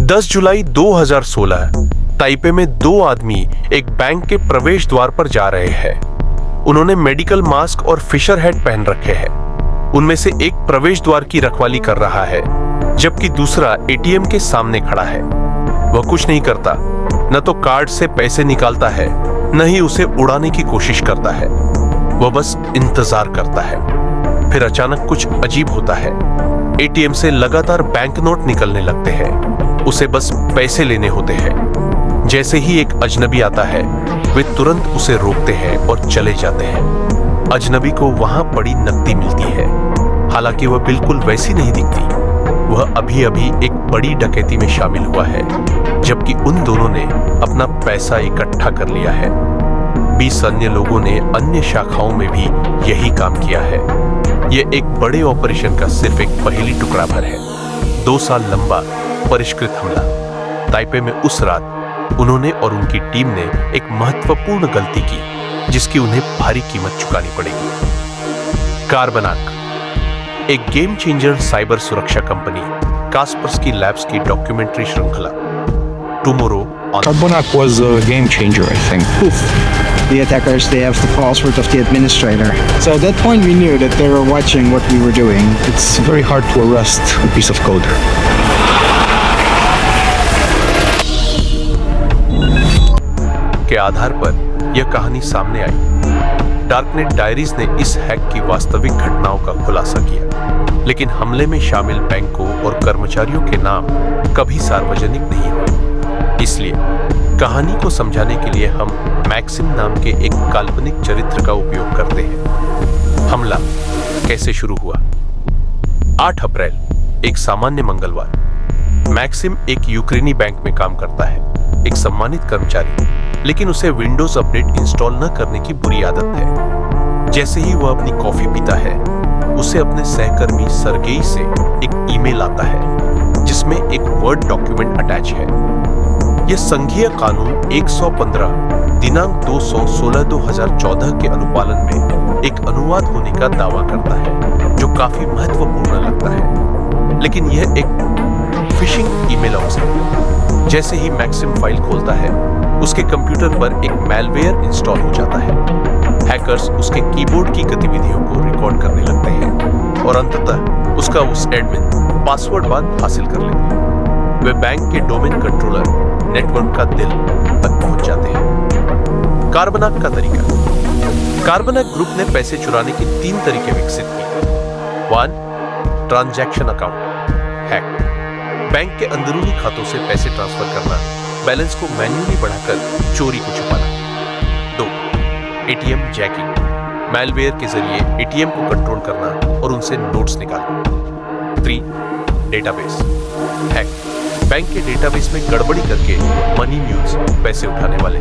10 जुलाई 2016 Taipei में दो आदमी एक बैंक के प्रवेश द्वार पर जा रहे हैं। उन्होंने मेडिकल मास्क और फिशर हेड पहन रखे हैं। उनमें से एक प्रवेश द्वार की रखवाली कर रहा है, जबकि दूसरा एटीएम के सामने खड़ा है। वह कुछ नहीं करता, न तो कार्ड से पैसे निकालता है, न ही उसे उड़ाने की कोशिश करता है। वह बस इंतजार करता है। फिर अचानक कुछ अजीब होता है। एटीएम से लगातार बैंक नोट निकलने लगते हैं। उसे बस पैसे लेने होते हैं। जैसे ही एक अजनबी आता है, वे तुरंत उसे रोकते हैं और चले जाते हैं। अजनबी को वहां पड़ी नकदी मिलती है, हालांकि वह बिल्कुल वैसी नहीं दिखती। वह अभी अभी एक बड़ी डकैती में शामिल हुआ है, जबकि उन दोनों ने अपना पैसा इकट्ठा कर लिया है। 20 अन्य लोगों ने अन्य शाखाओं में भी यही काम किया है। यह एक बड़े ऑपरेशन का सिर्फ एक पहली टुकड़ा भर है। 2 साल लंबा परिष्कृत हमला। ताइपे में उस रात उन्होंने और उनकी टीम ने एक महत्वपूर्ण गलती की, जिसकी उन्हें भारी कीमत चुकानी पड़ेगी। कार्बनाक, एक गेम चेंजर साइबर सुरक्षा कंपनी, कास्परस्की लैब्स की डॉक्यूमेंट्री श्रृंखला tomorrow on. Carbonac was a game changer, I think. Poof. The attackers, they have the password of the administrator. So at that point we knew that they were watching what we were doing. It's very hard to arrest a piece of code. के आधार पर यह कहानी सामने आई। Darknet diaries ने इस hack की वास्तविक घटनाओं का खुलासा किया, लेकिन हमले में शामिल बैंकों और कर्मचारियों के नाम कभी सार्वजनिक नहीं हुए। इसलिए कहानी को समझाने के लिए हम मैक्सिम नाम के एक काल्पनिक चरित्र का उपयोग करते हैं। हमला कैसे शुरू हुआ? 8 अप्रैल, एक सामान्य मंगलवार। मैक्सिम एक यूक्रेनी बैंक में काम करता है, एक सम्मानित कर्मचारी, लेकिन उसे विंडोज अपडेट इंस्टॉल न करने की बुरी आदत है। जैसे ही वह अपनी कॉफी पीता है, उसे अपने सहकर्मी सर्गेई से एक ईमेल आता है, जिसमें एक वर्ड डॉक्यूमेंट अटैच है। यह संघीय कानून 115 दिनांक 216/2014 के अनुपालन में एक अनुवाद होने का दावा करता है, जो काफी महत्वपूर्ण लगता है। लेकिन यह एक फिशिंग ईमेल है। जैसे ही मैक्सिम फाइल खोलता है, उसके कंप्यूटर पर एक मैलवेयर इंस्टॉल हो जाता है। हैकर्स उसके कीबोर्ड की गतिविधियों को रिकॉर्ड करने लगते हैं और अंततः उसका उस एडमिन पासवर्ड बाद हासिल कर लेते हैं। वे बैंक के डोमेन कंट्रोलर नेटवर्क का दिल तक पहुंच जाते हैं। कार्बनाक का तरीका। कार्बनाक ग्रुप ने पैसे चुराने के 3 तरीके विकसित किए। 1. ट्रांजैक्शन अकाउंट हैक, बैंक के अंदरूनी खातों से पैसे ट्रांसफर करना, बैलेंस को मैन्युअली बढ़ाकर चोरी को छुपाना। 2. एटीएम जैकिंग, मैलवेयर के जरिए एटीएम को कंट्रोल करना और उनसे नोट्स निकालना। 3. डेटाबेस हैक, बैंक के डेटाबेस में गड़बड़ी करके मनी म्यूल्स, पैसे उठाने वाले,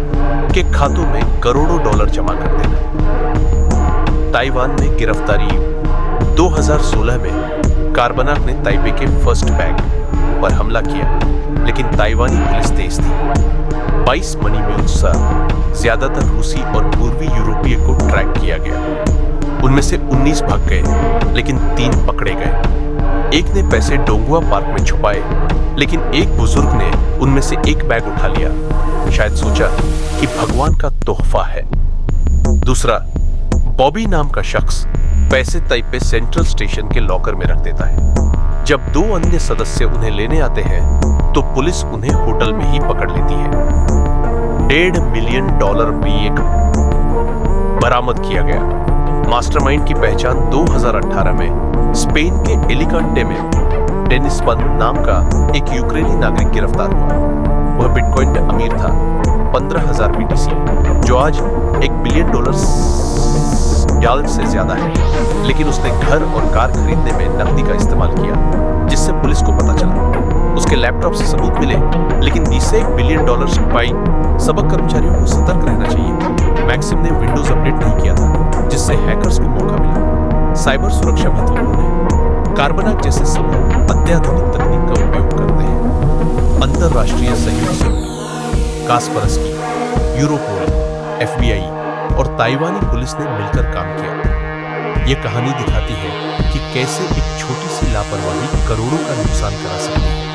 के खातों में करोड़ों डॉलर जमा कर देना। ताइवान में गिरफ्तारी। 2016 में कार्बनाक ने ताइपे के फर्स्ट बैंक पर हमला किया, लेकिन ताइवानी पुलिस तेज थी। 22 मनी म्यूल्स, ज्यादातर रूसी और पूर्वी यूरोपीय को ट्रैक किया गया। उनमें से 19 भाग गए, लेकिन 3 पकड़े गए। एक ने पैसे डोंगुआ पार्क में छुपाए, लेकिन एक बुजुर्ग ने उनमें से एक बैग उठा लिया, शायद सोचा कि भगवान का तोहफा है। दूसरा, बॉबी नाम का शख्स पैसे ताइपे सेंट्रल स्टेशन के लॉकर में रख देता है। जब 2 अन्य सदस्य उन्हें लेने आते हैं, तो पुलिस उन्हें होटल में ही पकड़ लेती है। $1.5 मिलियन भी एक बरामद किया गया। मास्टरमाइंड की पहचान 2018 में स्पेन के एलिकांटे में डेनिस बन नाम का एक यूक्रेनी नागरिक गिरफ्तार हुआ। वह बिटकॉइन में अमीर था, 15,000 BTC, जो आज $1 बिलियन से ज्यादा है। लेकिन उसने घर और कार खरीदने में नकदी का इस्तेमाल किया, जिससे पुलिस को पता चला। उसके लैपटॉप से सबूत मिले, लेकिन $20 बिलियन छुपाई। सबक कर्मचारियों को सतर्क रहना चाहिए। मैक्सिम ने विंडोज अपडेट नहीं किया था, जिससे हैकर्स को मौका मिला। साइबर सुरक्षा महत्वपूर्ण है। कार्बनाक जैसे समूह अत्याधुनिक तकनीक का उपयोग करते हैं। अंतरराष्ट्रीय सहयोग जरूरी। कास्परस्की, यूरोपोल, FBI और ताइवानी पुलिस ने मिलकर काम किया। यह कहानी दिखाती है कि कैसे एक छोटी सी लापरवाही करोड़ों का नुकसान करा सकती है।